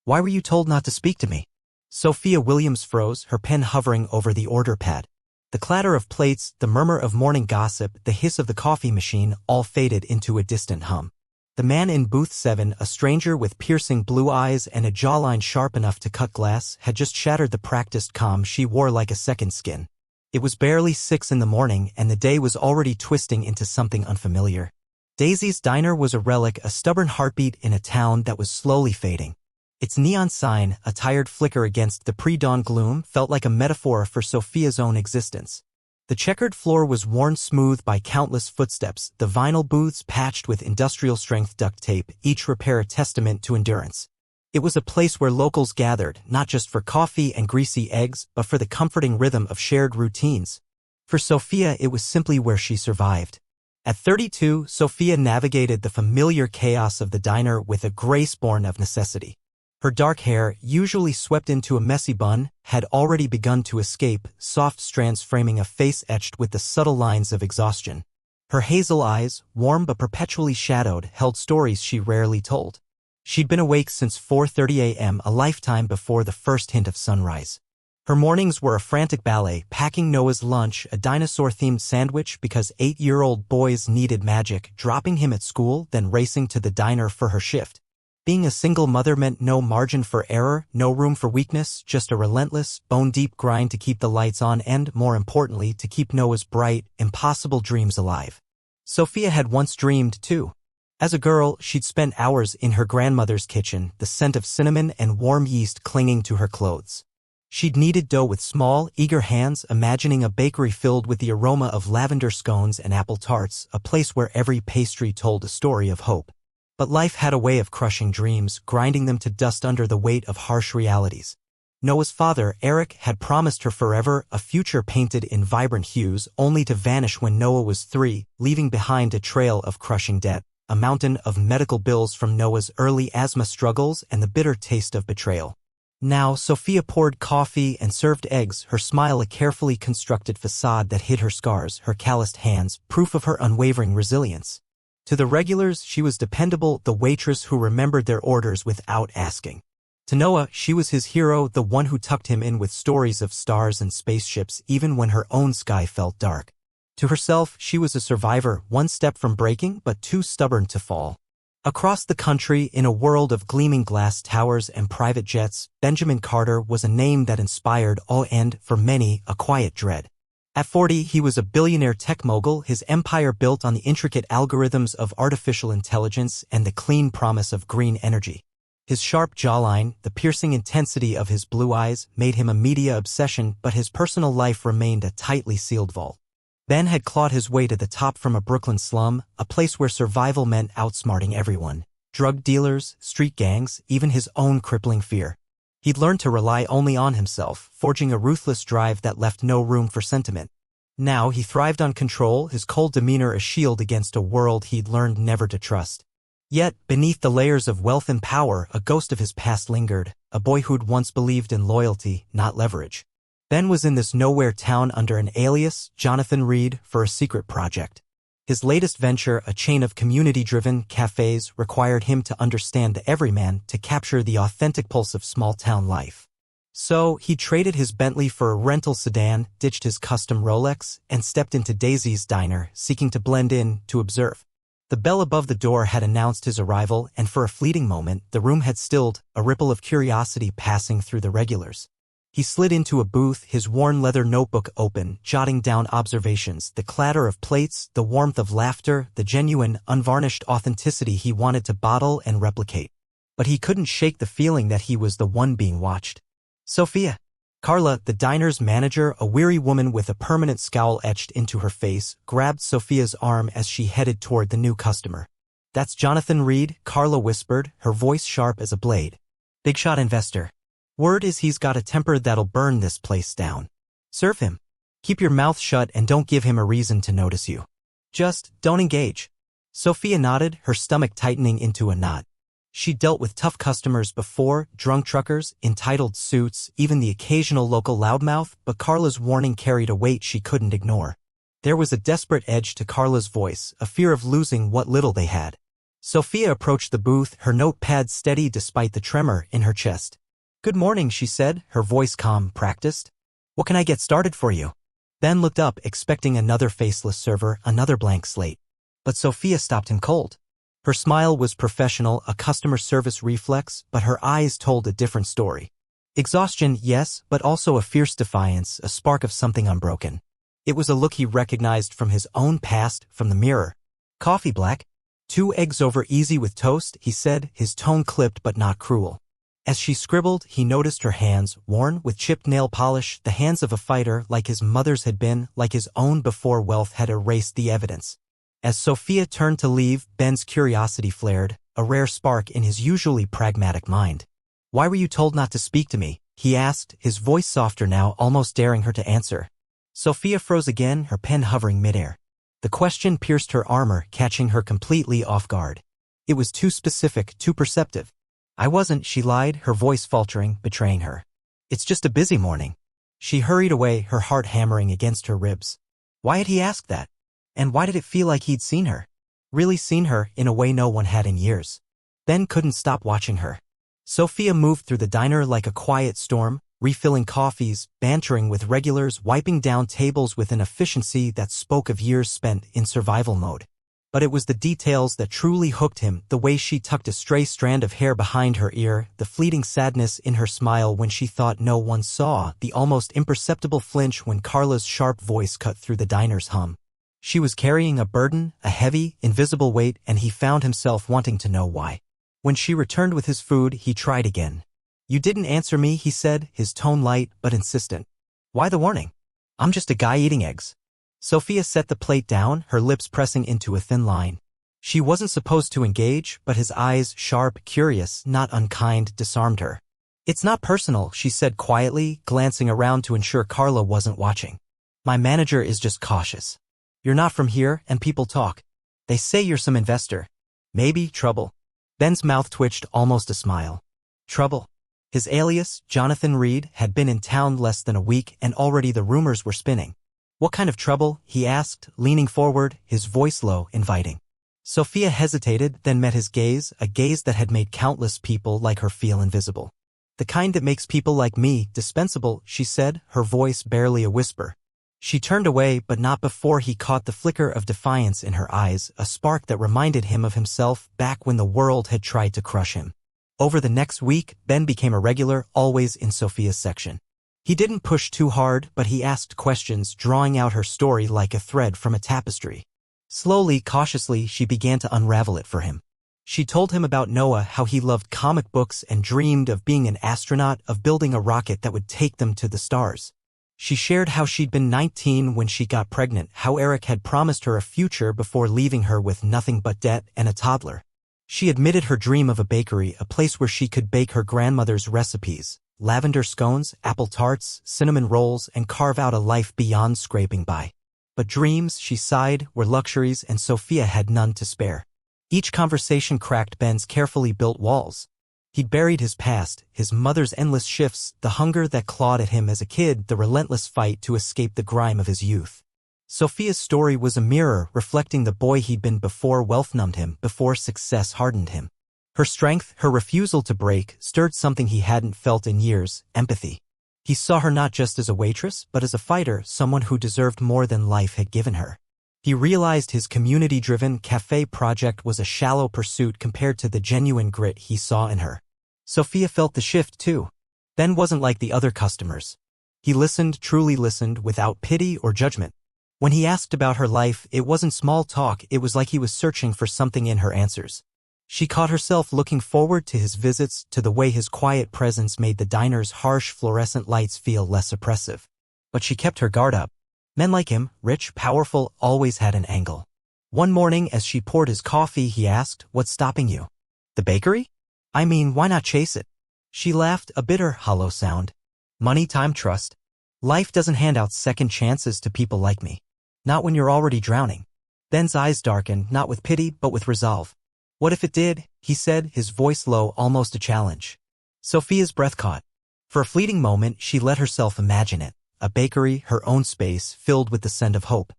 Why were you told not to speak to me? Sophia Williams froze, her pen hovering over the order pad. The clatter of plates, the murmur of morning gossip, the hiss of the coffee machine all faded into a distant hum. The man in booth 7, a stranger with piercing blue eyes and a jawline sharp enough to cut glass, had just shattered the practiced calm she wore like a second skin. It was barely 6 in the morning, and the day was already twisting into something unfamiliar. Daisy's Diner was a relic, a stubborn heartbeat in a town that was slowly fading. Its neon sign, a tired flicker against the pre-dawn gloom, felt like a metaphor for Sophia's own existence. The checkered floor was worn smooth by countless footsteps, the vinyl booths patched with industrial-strength duct tape, each repair a testament to endurance. It was a place where locals gathered, not just for coffee and greasy eggs, but for the comforting rhythm of shared routines. For Sophia, it was simply where she survived. At 32, Sophia navigated the familiar chaos of the diner with a grace born of necessity. Her dark hair, usually swept into a messy bun, had already begun to escape, soft strands framing a face etched with the subtle lines of exhaustion. Her hazel eyes, warm but perpetually shadowed, held stories she rarely told. She'd been awake since 4:30 a.m., a lifetime before the first hint of sunrise. Her mornings were a frantic ballet, packing Noah's lunch, a dinosaur-themed sandwich because 8-year-old boys needed magic, dropping him at school, then racing to the diner for her shift. Being a single mother meant no margin for error, no room for weakness, just a relentless, bone-deep grind to keep the lights on and, more importantly, to keep Noah's bright, impossible dreams alive. Sophia had once dreamed, too. As a girl, she'd spent hours in her grandmother's kitchen, the scent of cinnamon and warm yeast clinging to her clothes. She'd kneaded dough with small, eager hands, imagining a bakery filled with the aroma of lavender scones and apple tarts, a place where every pastry told a story of hope. But life had a way of crushing dreams, grinding them to dust under the weight of harsh realities. Noah's father, Eric, had promised her forever, a future painted in vibrant hues, only to vanish when Noah was 3, leaving behind a trail of crushing debt, a mountain of medical bills from Noah's early asthma struggles and the bitter taste of betrayal. Now, Sophia poured coffee and served eggs, her smile a carefully constructed facade that hid her scars, her calloused hands, proof of her unwavering resilience. To the regulars, she was dependable, the waitress who remembered their orders without asking. To Noah, she was his hero, the one who tucked him in with stories of stars and spaceships even when her own sky felt dark. To herself, she was a survivor, one step from breaking but too stubborn to fall. Across the country, in a world of gleaming glass towers and private jets, Benjamin Carter was a name that inspired awe and, for many, a quiet dread. At 40, he was a billionaire tech mogul, his empire built on the intricate algorithms of artificial intelligence and the clean promise of green energy. His sharp jawline, the piercing intensity of his blue eyes, made him a media obsession, but his personal life remained a tightly sealed vault. Ben had clawed his way to the top from a Brooklyn slum, a place where survival meant outsmarting everyone. Drug dealers, street gangs, even his own crippling fear. He'd learned to rely only on himself, forging a ruthless drive that left no room for sentiment. Now he thrived on control, his cold demeanor a shield against a world he'd learned never to trust. Yet, beneath the layers of wealth and power, a ghost of his past lingered, a boy who'd once believed in loyalty, not leverage. Ben was in this nowhere town under an alias, Jonathan Reed, for a secret project. His latest venture, a chain of community-driven cafes, required him to understand the everyman to capture the authentic pulse of small-town life. So, he traded his Bentley for a rental sedan, ditched his custom Rolex, and stepped into Daisy's Diner, seeking to blend in, to observe. The bell above the door had announced his arrival, and for a fleeting moment, the room had stilled, a ripple of curiosity passing through the regulars. He slid into a booth, his worn leather notebook open, jotting down observations, the clatter of plates, the warmth of laughter, the genuine, unvarnished authenticity he wanted to bottle and replicate. But he couldn't shake the feeling that he was the one being watched. Sophia. Carla, the diner's manager, a weary woman with a permanent scowl etched into her face, grabbed Sophia's arm as she headed toward the new customer. "That's Jonathan Reed," Carla whispered, her voice sharp as a blade. "Big shot investor. Word is he's got a temper that'll burn this place down. Serve him. Keep your mouth shut and don't give him a reason to notice you. Just don't engage." Sophia nodded, her stomach tightening into a knot. She'd dealt with tough customers before, drunk truckers, entitled suits, even the occasional local loudmouth, but Carla's warning carried a weight she couldn't ignore. There was a desperate edge to Carla's voice, a fear of losing what little they had. Sophia approached the booth, her notepad steady despite the tremor in her chest. "Good morning," she said, her voice calm, practiced. "What can I get started for you?" Ben looked up, expecting another faceless server, another blank slate. But Sophia stopped him cold. Her smile was professional, a customer service reflex, but her eyes told a different story. Exhaustion, yes, but also a fierce defiance, a spark of something unbroken. It was a look he recognized from his own past, from the mirror. "Coffee, black?" "2 eggs over easy with toast," he said, his tone clipped but not cruel. As she scribbled, he noticed her hands, worn with chipped nail polish, the hands of a fighter, like his mother's had been, like his own before wealth had erased the evidence. As Sophia turned to leave, Ben's curiosity flared, a rare spark in his usually pragmatic mind. "Why were you told not to speak to me?" he asked, his voice softer now, almost daring her to answer. Sophia froze again, her pen hovering midair. The question pierced her armor, catching her completely off guard. It was too specific, too perceptive. "I wasn't," she lied, her voice faltering, betraying her. "It's just a busy morning." She hurried away, her heart hammering against her ribs. Why had he asked that? And why did it feel like he'd seen her? Really seen her, in a way no one had in years. Ben couldn't stop watching her. Sophia moved through the diner like a quiet storm, refilling coffees, bantering with regulars, wiping down tables with an efficiency that spoke of years spent in survival mode. But it was the details that truly hooked him, the way she tucked a stray strand of hair behind her ear, the fleeting sadness in her smile when she thought no one saw, the almost imperceptible flinch when Carla's sharp voice cut through the diner's hum. She was carrying a burden, a heavy, invisible weight, and he found himself wanting to know why. When she returned with his food, he tried again. "You didn't answer me," he said, his tone light but insistent. "Why the warning? I'm just a guy eating eggs." Sophia set the plate down, her lips pressing into a thin line. She wasn't supposed to engage, but his eyes, sharp, curious, not unkind, disarmed her. "It's not personal," she said quietly, glancing around to ensure Carla wasn't watching. "My manager is just cautious. You're not from here, and people talk. They say you're some investor. Maybe trouble." Ben's mouth twitched, almost a smile. Trouble? His alias, Jonathan Reed, had been in town less than a week, and already the rumors were spinning. "What kind of trouble?" he asked, leaning forward, his voice low, inviting. Sophia hesitated, then met his gaze, a gaze that had made countless people like her feel invisible. "The kind that makes people like me dispensable," she said, her voice barely a whisper. She turned away, but not before he caught the flicker of defiance in her eyes, a spark that reminded him of himself back when the world had tried to crush him. Over the next week, Ben became a regular, always in Sophia's section. He didn't push too hard, but he asked questions, drawing out her story like a thread from a tapestry. Slowly, cautiously, she began to unravel it for him. She told him about Noah, how he loved comic books and dreamed of being an astronaut, of building a rocket that would take them to the stars. She shared how she'd been 19 when she got pregnant, how Eric had promised her a future before leaving her with nothing but debt and a toddler. She admitted her dream of a bakery, a place where she could bake her grandmother's recipes, lavender scones, apple tarts, cinnamon rolls, and carve out a life beyond scraping by. But dreams, she sighed, were luxuries, and Sophia had none to spare. Each conversation cracked Ben's carefully built walls. He'd buried his past, his mother's endless shifts, the hunger that clawed at him as a kid, the relentless fight to escape the grime of his youth. Sophia's story was a mirror, reflecting the boy he'd been before wealth numbed him, before success hardened him. Her strength, her refusal to break, stirred something he hadn't felt in years, empathy. He saw her not just as a waitress, but as a fighter, someone who deserved more than life had given her. He realized his community-driven cafe project was a shallow pursuit compared to the genuine grit he saw in her. Sophia felt the shift, too. Ben wasn't like the other customers. He listened, truly listened, without pity or judgment. When he asked about her life, it wasn't small talk, it was like he was searching for something in her answers. She caught herself looking forward to his visits, to the way his quiet presence made the diner's harsh fluorescent lights feel less oppressive. But she kept her guard up. Men like him, rich, powerful, always had an angle. One morning, as she poured his coffee, he asked, "What's stopping you?" "The bakery? I mean, why not chase it?" She laughed, a bitter, hollow sound. "Money, time, trust. Life doesn't hand out second chances to people like me. Not when you're already drowning." Ben's eyes darkened, not with pity, but with resolve. "What if it did?" he said, his voice low, almost a challenge. Sophia's breath caught. For a fleeting moment, she let herself imagine it. A bakery, her own space, filled with the scent of hope.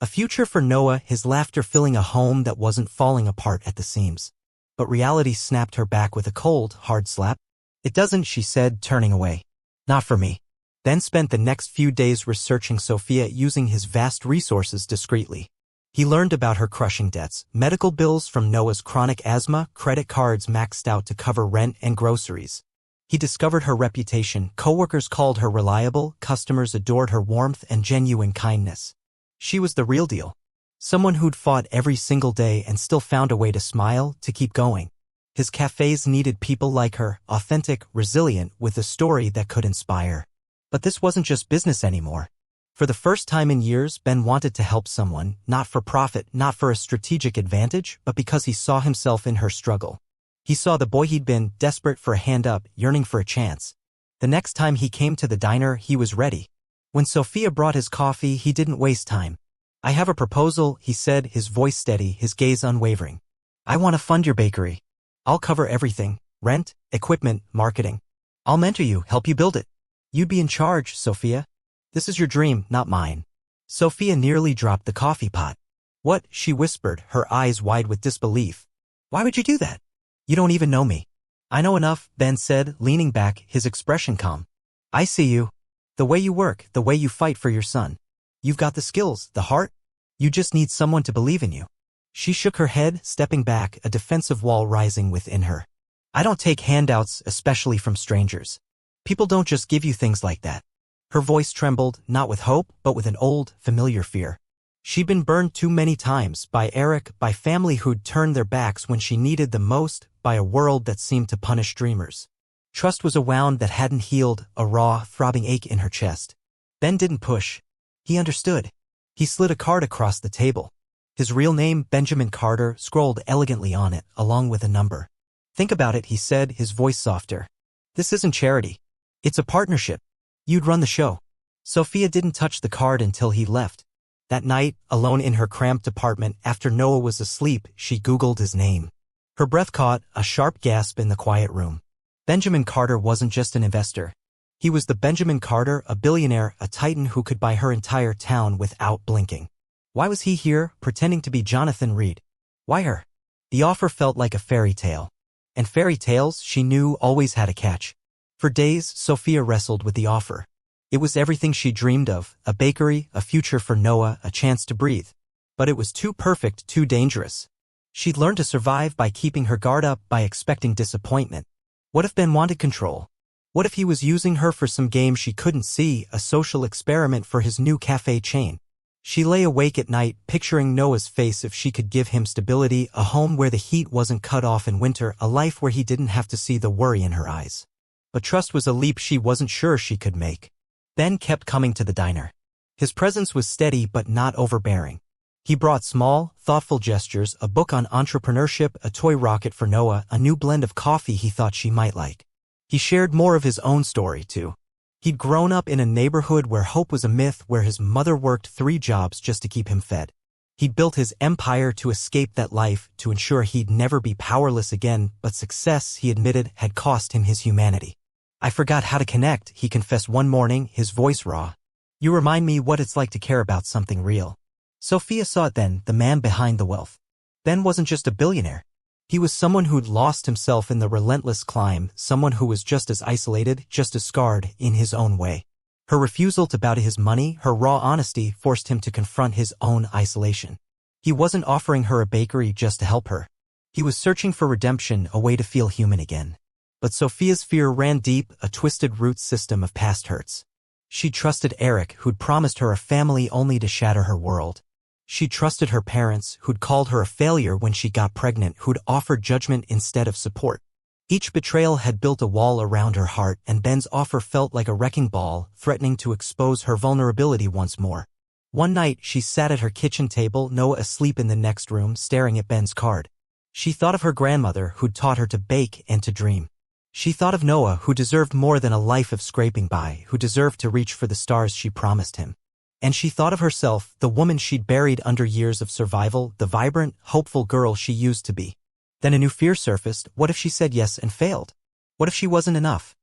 A future for Noah, his laughter filling a home that wasn't falling apart at the seams. But reality snapped her back with a cold, hard slap. "It doesn't," she said, turning away. "Not for me." Ben spent the next few days researching Sophia using his vast resources discreetly. He learned about her crushing debts, medical bills from Noah's chronic asthma, credit cards maxed out to cover rent and groceries. He discovered her reputation. Coworkers called her reliable, customers adored her warmth and genuine kindness. She was the real deal. Someone who'd fought every single day and still found a way to smile, to keep going. His cafes needed people like her, authentic, resilient, with a story that could inspire. But this wasn't just business anymore. For the first time in years, Ben wanted to help someone, not for profit, not for a strategic advantage, but because he saw himself in her struggle. He saw the boy he'd been, desperate for a hand up, yearning for a chance. The next time he came to the diner, he was ready. When Sophia brought his coffee, he didn't waste time. "I have a proposal," he said, his voice steady, his gaze unwavering. "I want to fund your bakery. I'll cover everything: rent, equipment, marketing. I'll mentor you, help you build it. You'd be in charge, Sophia. This is your dream, not mine." Sophia nearly dropped the coffee pot. "What?" she whispered, her eyes wide with disbelief. "Why would you do that? You don't even know me." "I know enough," Ben said, leaning back, his expression calm. "I see you. The way you work, the way you fight for your son. You've got the skills, the heart. You just need someone to believe in you." She shook her head, stepping back, a defensive wall rising within her. "I don't take handouts, especially from strangers. People don't just give you things like that." Her voice trembled, not with hope, but with an old, familiar fear. She'd been burned too many times, by Eric, by family who'd turned their backs when she needed them most, by a world that seemed to punish dreamers. Trust was a wound that hadn't healed, a raw, throbbing ache in her chest. Ben didn't push. He understood. He slid a card across the table. His real name, Benjamin Carter, scrolled elegantly on it, along with a number. "Think about it," he said, his voice softer. "This isn't charity. It's a partnership. You'd run the show." Sophia didn't touch the card until he left. That night, alone in her cramped apartment after Noah was asleep, she Googled his name. Her breath caught, a sharp gasp in the quiet room. Benjamin Carter wasn't just an investor. He was the Benjamin Carter, a billionaire, a titan who could buy her entire town without blinking. Why was he here, pretending to be Jonathan Reed? Why her? The offer felt like a fairy tale. And fairy tales, she knew, always had a catch. For days, Sophia wrestled with the offer. It was everything she dreamed of: a bakery, a future for Noah, a chance to breathe. But it was too perfect, too dangerous. She'd learned to survive by keeping her guard up, by expecting disappointment. What if Ben wanted control? What if he was using her for some game she couldn't see, a social experiment for his new cafe chain? She lay awake at night, picturing Noah's face if she could give him stability, a home where the heat wasn't cut off in winter, a life where he didn't have to see the worry in her eyes. But trust was a leap she wasn't sure she could make. Ben kept coming to the diner. His presence was steady but not overbearing. He brought small, thoughtful gestures: a book on entrepreneurship, a toy rocket for Noah, a new blend of coffee he thought she might like. He shared more of his own story, too. He'd grown up in a neighborhood where hope was a myth, where his mother worked 3 jobs just to keep him fed. He'd built his empire to escape that life, to ensure he'd never be powerless again, but success, he admitted, had cost him his humanity. "I forgot how to connect," he confessed one morning, his voice raw. "You remind me what it's like to care about something real." Sophia saw it then, the man behind the wealth. Ben wasn't just a billionaire. He was someone who'd lost himself in the relentless climb, someone who was just as isolated, just as scarred, in his own way. Her refusal to bow to his money, her raw honesty, forced him to confront his own isolation. He wasn't offering her a bakery just to help her. He was searching for redemption, a way to feel human again. But Sophia's fear ran deep, a twisted root system of past hurts. She trusted Eric, who'd promised her a family only to shatter her world. She trusted her parents, who'd called her a failure when she got pregnant, who'd offered judgment instead of support. Each betrayal had built a wall around her heart, and Ben's offer felt like a wrecking ball, threatening to expose her vulnerability once more. One night, she sat at her kitchen table, Noah asleep in the next room, staring at Ben's card. She thought of her grandmother, who'd taught her to bake and to dream. She thought of Noah, who deserved more than a life of scraping by, who deserved to reach for the stars she promised him. And she thought of herself, the woman she'd buried under years of survival, the vibrant, hopeful girl she used to be. Then a new fear surfaced: what if she said yes and failed? What if she wasn't enough?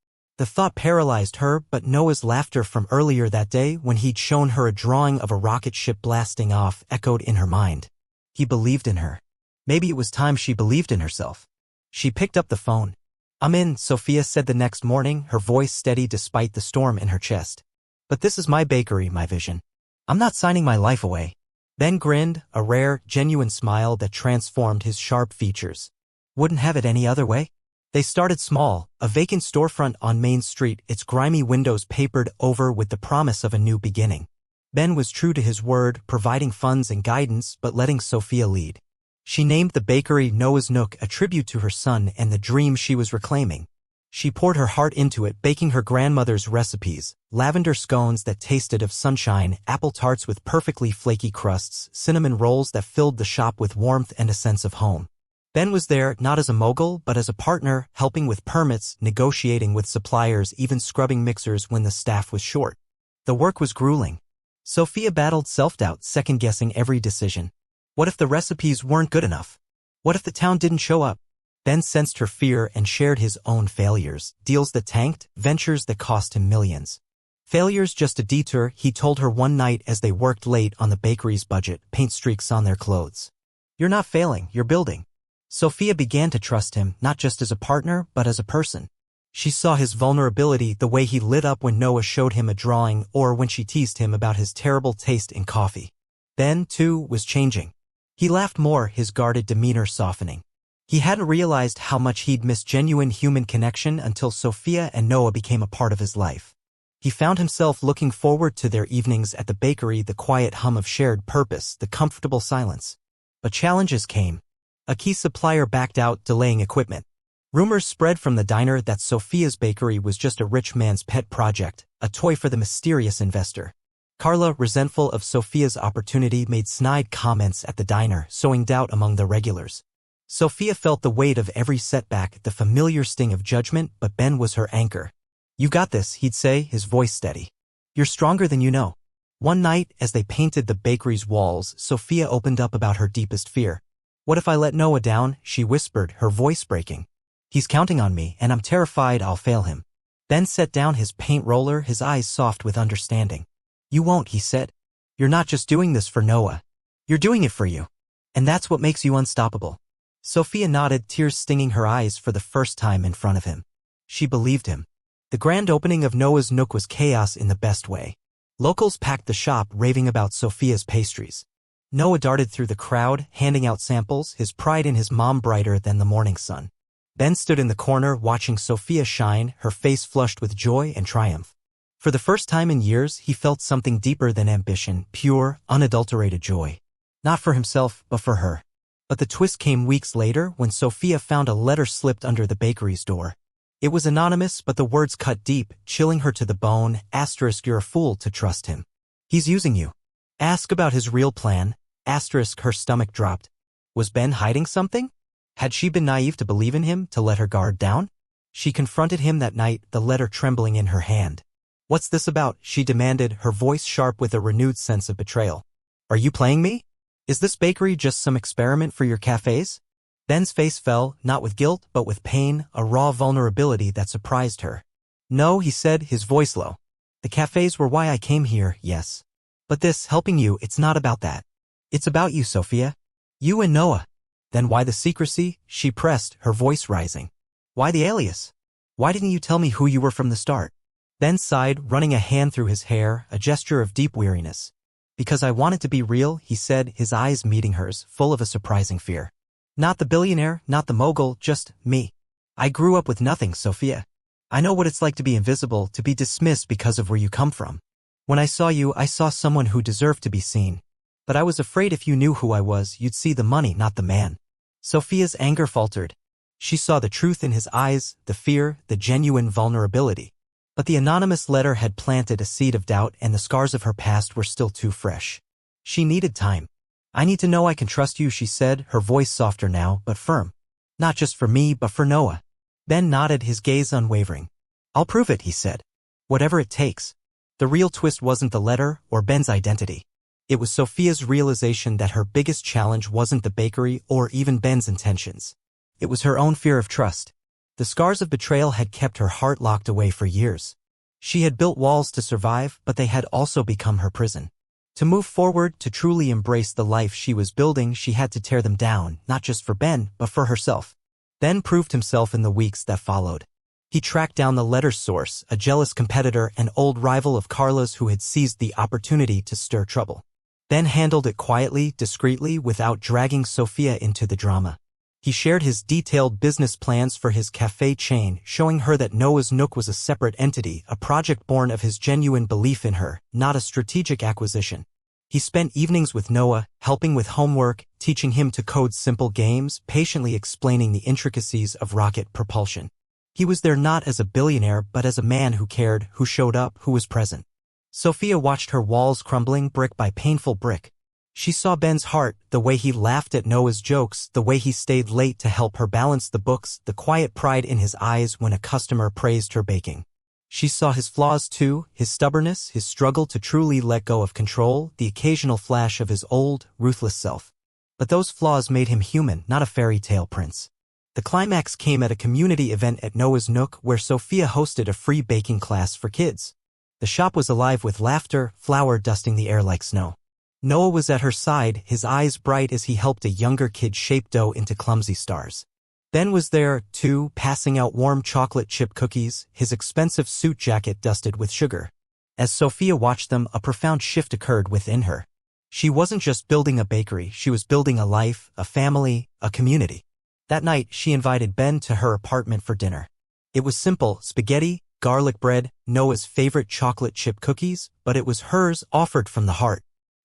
The thought paralyzed her, but Noah's laughter from earlier that day when he'd shown her a drawing of a rocket ship blasting off echoed in her mind. He believed in her. Maybe it was time she believed in herself. She picked up the phone. "I'm in," Sophia said the next morning, her voice steady despite the storm in her chest. "But this is my bakery, my vision. I'm not signing my life away." Ben grinned, a rare, genuine smile that transformed his sharp features. "Wouldn't have it any other way?" They started small, a vacant storefront on Main Street, its grimy windows papered over with the promise of a new beginning. Ben was true to his word, providing funds and guidance but letting Sophia lead. She named the bakery Noah's Nook, a tribute to her son and the dream she was reclaiming. She poured her heart into it, baking her grandmother's recipes, lavender scones that tasted of sunshine, apple tarts with perfectly flaky crusts, cinnamon rolls that filled the shop with warmth and a sense of home. Ben was there not as a mogul but as a partner, helping with permits, negotiating with suppliers, even scrubbing mixers when the staff was short. The work was grueling. Sophia battled self-doubt, second-guessing every decision. What if the recipes weren't good enough? What if the town didn't show up? Ben sensed her fear and shared his own failures, deals that tanked, ventures that cost him millions. "Failure's just a detour," he told her one night as they worked late on the bakery's budget, paint streaks on their clothes. "You're not failing, you're building." Sophia began to trust him, not just as a partner, but as a person. She saw his vulnerability, the way he lit up when Noah showed him a drawing or when she teased him about his terrible taste in coffee. Ben, too, was changing. He laughed more, his guarded demeanor softening. He hadn't realized how much he'd missed genuine human connection until Sophia and Noah became a part of his life. He found himself looking forward to their evenings at the bakery, the quiet hum of shared purpose, the comfortable silence. But challenges came. A key supplier backed out, delaying equipment. Rumors spread from the diner that Sophia's bakery was just a rich man's pet project, a toy for the mysterious investor. Carla, resentful of Sophia's opportunity, made snide comments at the diner, sowing doubt among the regulars. Sophia felt the weight of every setback, the familiar sting of judgment, but Ben was her anchor. "You got this," he'd say, his voice steady. "You're stronger than you know." One night, as they painted the bakery's walls, Sophia opened up about her deepest fear. "What if I let Noah down?" she whispered, her voice breaking. "He's counting on me, and I'm terrified I'll fail him." Ben set down his paint roller, his eyes soft with understanding. "You won't," he said. "You're not just doing this for Noah. You're doing it for you. And that's what makes you unstoppable." Sophia nodded, tears stinging her eyes for the first time in front of him. She believed him. The grand opening of Noah's Nook was chaos in the best way. Locals packed the shop, raving about Sophia's pastries. Noah darted through the crowd, handing out samples, his pride in his mom brighter than the morning sun. Ben stood in the corner, watching Sophia shine, her face flushed with joy and triumph. For the first time in years, he felt something deeper than ambition, pure, unadulterated joy. Not for himself, but for her. But the twist came weeks later when Sophia found a letter slipped under the bakery's door. It was anonymous, but the words cut deep, chilling her to the bone. *, "You're a fool to trust him. He's using you. Ask about his real plan. *, her stomach dropped. Was Ben hiding something? Had she been naive to believe in him, to let her guard down? She confronted him that night, the letter trembling in her hand. "What's this about?" she demanded, her voice sharp with a renewed sense of betrayal. "Are you playing me? Is this bakery just some experiment for your cafes?" Ben's face fell, not with guilt, but with pain, a raw vulnerability that surprised her. "No," he said, his voice low. "The cafes were why I came here, yes. But this, helping you, it's not about that. It's about you, Sophia. You and Noah." "Then why the secrecy?" she pressed, her voice rising. "Why the alias? Why didn't you tell me who you were from the start?" Ben sighed, running a hand through his hair, a gesture of deep weariness. "Because I wanted to be real," he said, his eyes meeting hers, full of a surprising fear. "Not the billionaire, not the mogul, just me. I grew up with nothing, Sophia. I know what it's like to be invisible, to be dismissed because of where you come from. When I saw you, I saw someone who deserved to be seen. But I was afraid if you knew who I was, you'd see the money, not the man." Sophia's anger faltered. She saw the truth in his eyes, the fear, the genuine vulnerability. But the anonymous letter had planted a seed of doubt, and the scars of her past were still too fresh. She needed time. "I need to know I can trust you," she said, her voice softer now, but firm. "Not just for me, but for Noah." Ben nodded, his gaze unwavering. "I'll prove it," he said. "Whatever it takes." The real twist wasn't the letter or Ben's identity. It was Sophia's realization that her biggest challenge wasn't the bakery or even Ben's intentions. It was her own fear of trust. The scars of betrayal had kept her heart locked away for years. She had built walls to survive, but they had also become her prison. To move forward, to truly embrace the life she was building, she had to tear them down, not just for Ben, but for herself. Ben proved himself in the weeks that followed. He tracked down the letter's source, a jealous competitor and old rival of Carla's who had seized the opportunity to stir trouble. Ben handled it quietly, discreetly, without dragging Sophia into the drama. He shared his detailed business plans for his cafe chain, showing her that Noah's Nook was a separate entity, a project born of his genuine belief in her, not a strategic acquisition. He spent evenings with Noah, helping with homework, teaching him to code simple games, patiently explaining the intricacies of rocket propulsion. He was there not as a billionaire but as a man who cared, who showed up, who was present. Sophia watched her walls crumbling brick by painful brick. She saw Ben's heart, the way he laughed at Noah's jokes, the way he stayed late to help her balance the books, the quiet pride in his eyes when a customer praised her baking. She saw his flaws too, his stubbornness, his struggle to truly let go of control, the occasional flash of his old, ruthless self. But those flaws made him human, not a fairy tale prince. The climax came at a community event at Noah's Nook where Sophia hosted a free baking class for kids. The shop was alive with laughter, flour dusting the air like snow. Noah was at her side, his eyes bright as he helped a younger kid shape dough into clumsy stars. Ben was there, too, passing out warm chocolate chip cookies, his expensive suit jacket dusted with sugar. As Sophia watched them, a profound shift occurred within her. She wasn't just building a bakery, she was building a life, a family, a community. That night, she invited Ben to her apartment for dinner. It was simple, spaghetti, garlic bread, Noah's favorite chocolate chip cookies, but it was hers, offered from the heart.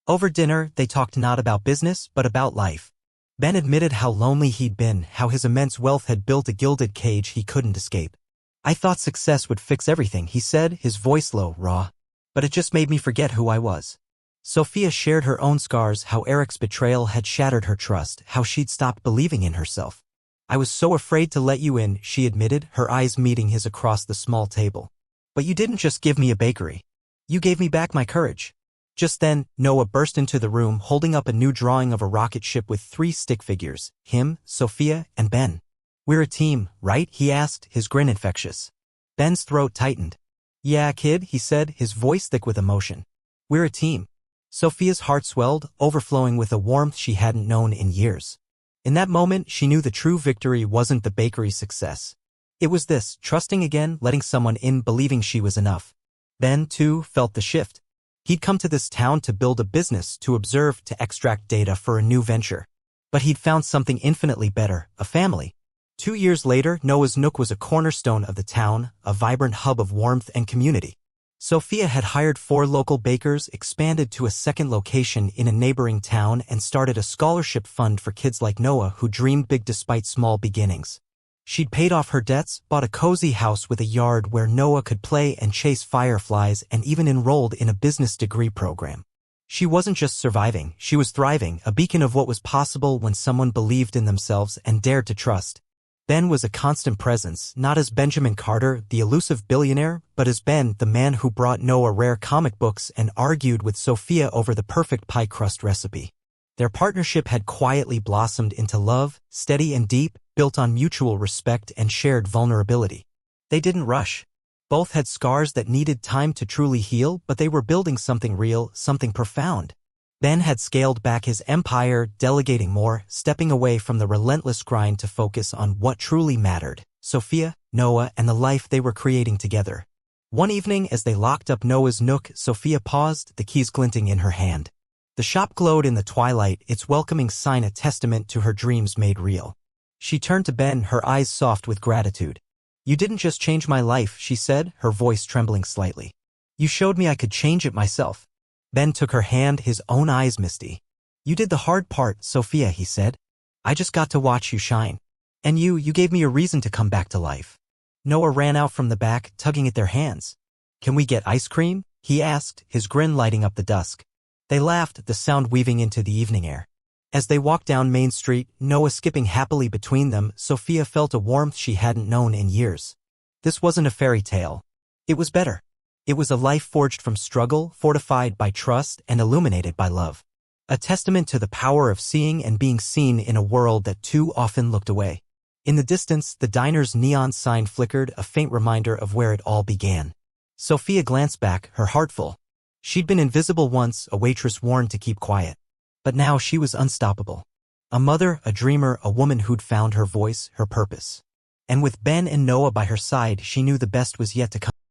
Over dinner, they talked not about business, but about life. Ben admitted how lonely he'd been, how his immense wealth had built a gilded cage he couldn't escape. "I thought success would fix everything," he said, his voice low, raw. "But it just made me forget who I was." Sophia shared her own scars, how Eric's betrayal had shattered her trust, how she'd stopped believing in herself. "I was so afraid to let you in," she admitted, her eyes meeting his across the small table. "But you didn't just give me a bakery. You gave me back my courage." Just then, Noah burst into the room holding up a new drawing of a rocket ship with 3 stick figures, him, Sophia, and Ben. "We're a team, right?" he asked, his grin infectious. Ben's throat tightened. "Yeah, kid," he said, his voice thick with emotion. "We're a team." Sophia's heart swelled, overflowing with a warmth she hadn't known in years. In that moment, she knew the true victory wasn't the bakery's success. It was this, trusting again, letting someone in, believing she was enough. Ben, too, felt the shift. He'd come to this town to build a business, to observe, to extract data for a new venture. But he'd found something infinitely better, a family. 2 years later, Noah's Nook was a cornerstone of the town, a vibrant hub of warmth and community. Sophia had hired 4 local bakers, expanded to a second location in a neighboring town, and started a scholarship fund for kids like Noah who dreamed big despite small beginnings. She'd paid off her debts, bought a cozy house with a yard where Noah could play and chase fireflies, and even enrolled in a business degree program. She wasn't just surviving, she was thriving, a beacon of what was possible when someone believed in themselves and dared to trust. Ben was a constant presence, not as Benjamin Carter, the elusive billionaire, but as Ben, the man who brought Noah rare comic books and argued with Sophia over the perfect pie crust recipe. Their partnership had quietly blossomed into love, steady and deep, built on mutual respect and shared vulnerability. They didn't rush. Both had scars that needed time to truly heal, but they were building something real, something profound. Ben had scaled back his empire, delegating more, stepping away from the relentless grind to focus on what truly mattered: Sophia, Noah, and the life they were creating together. One evening, as they locked up Noah's Nook, Sophia paused, the keys glinting in her hand. The shop glowed in the twilight, its welcoming sign a testament to her dreams made real. She turned to Ben, her eyes soft with gratitude. "You didn't just change my life," she said, her voice trembling slightly. "You showed me I could change it myself." Ben took her hand, his own eyes misty. "You did the hard part, Sophia," he said. "I just got to watch you shine. And you gave me a reason to come back to life." Noah ran out from the back, tugging at their hands. "Can we get ice cream?" he asked, his grin lighting up the dusk. They laughed, the sound weaving into the evening air. As they walked down Main Street, Noah skipping happily between them, Sophia felt a warmth she hadn't known in years. This wasn't a fairy tale. It was better. It was a life forged from struggle, fortified by trust, and illuminated by love. A testament to the power of seeing and being seen in a world that too often looked away. In the distance, the diner's neon sign flickered, a faint reminder of where it all began. Sophia glanced back, her heart full. She'd been invisible once, a waitress warned to keep quiet. But now she was unstoppable. A mother, a dreamer, a woman who'd found her voice, her purpose. And with Ben and Noah by her side, she knew the best was yet to come.